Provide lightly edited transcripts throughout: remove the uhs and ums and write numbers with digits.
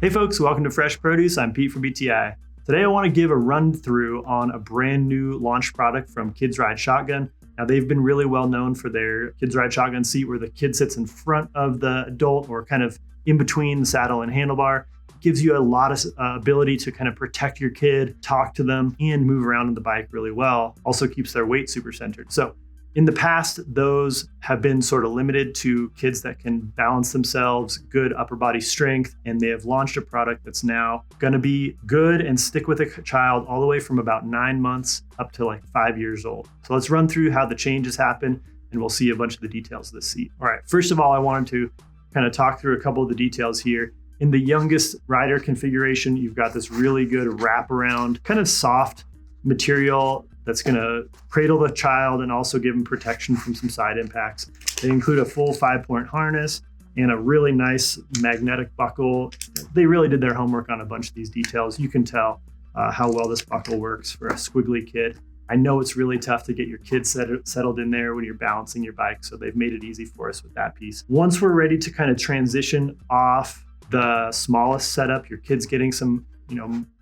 Hey folks, welcome to Fresh Produce. I'm Pete from BTI. Today I want to give a run through on a brand new launch product from Kids Ride Shotgun. Now they've been really well known for their Kids Ride Shotgun seat where the kid sits in front of the adult or kind of in between the saddle and handlebar. It gives you a lot of ability to kind of protect your kid, talk to them, and move around on the bike really well. Also keeps their weight super centered. So in the past, those have been sort of limited to kids that can balance themselves, good upper body strength, and they have launched a product that's now going to be good and stick with a child all the way from about 9 months up to like 5 years old. So let's run through how the changes happen, and we'll see a bunch of the details of the seat. All right, first of all, I wanted to kind of talk through a couple of the details here. In the youngest rider configuration, you've got this really good wraparound, kind of soft material that's going to cradle the child and also give them protection from some side impacts. They include a full 5-point harness and a really nice magnetic buckle. They really did their homework on a bunch of these details. You can tell how well this buckle works for a squiggly kid. I know it's really tough to get your kids settled in there when you're balancing your bike, so they've made it easy for us with that piece. Once we're ready to kind of transition off the smallest setup, your kid's getting some,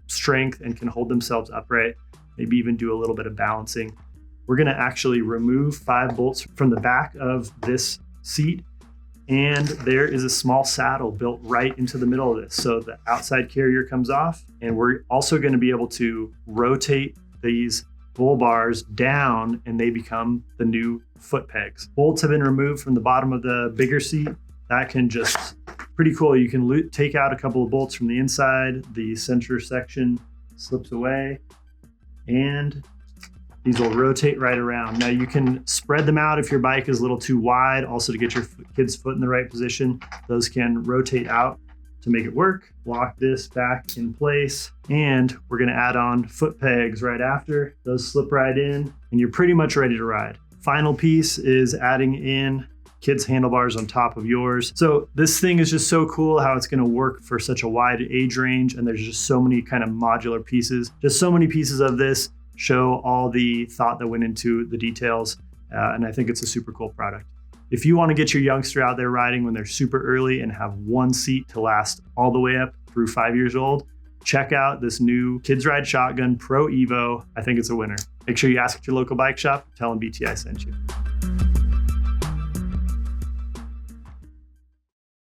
strength and can hold themselves upright, maybe even do a little bit of balancing. We're going to actually remove 5 bolts from the back of this seat. And there is a small saddle built right into the middle of this. So the outside carrier comes off, and we're also going to be able to rotate these bull bars down and they become the new foot pegs. Bolts have been removed from the bottom of the bigger seat. That can just pretty cool. You can take out a couple of bolts from the inside. The center section slips away, and these will rotate right around. Now you can spread them out if your bike is a little too wide, also to get your kid's foot in the right position. Those can rotate out to make it work. Lock this back in place, and we're gonna add on foot pegs right after. Those slip right in, and you're pretty much ready to ride. Final piece is adding in kids' handlebars on top of yours. So this thing is just so cool how it's going to work for such a wide age range, and there's just so many kind of modular pieces. Just so many pieces of this show all the thought that went into the details, and I think it's a super cool product. If you want to get your youngster out there riding when they're super early and have one seat to last all the way up through 5 years old, check out this new Kids Ride Shotgun Pro Evo. I think it's a winner. Make sure you ask at your local bike shop. Tell them BTI sent you.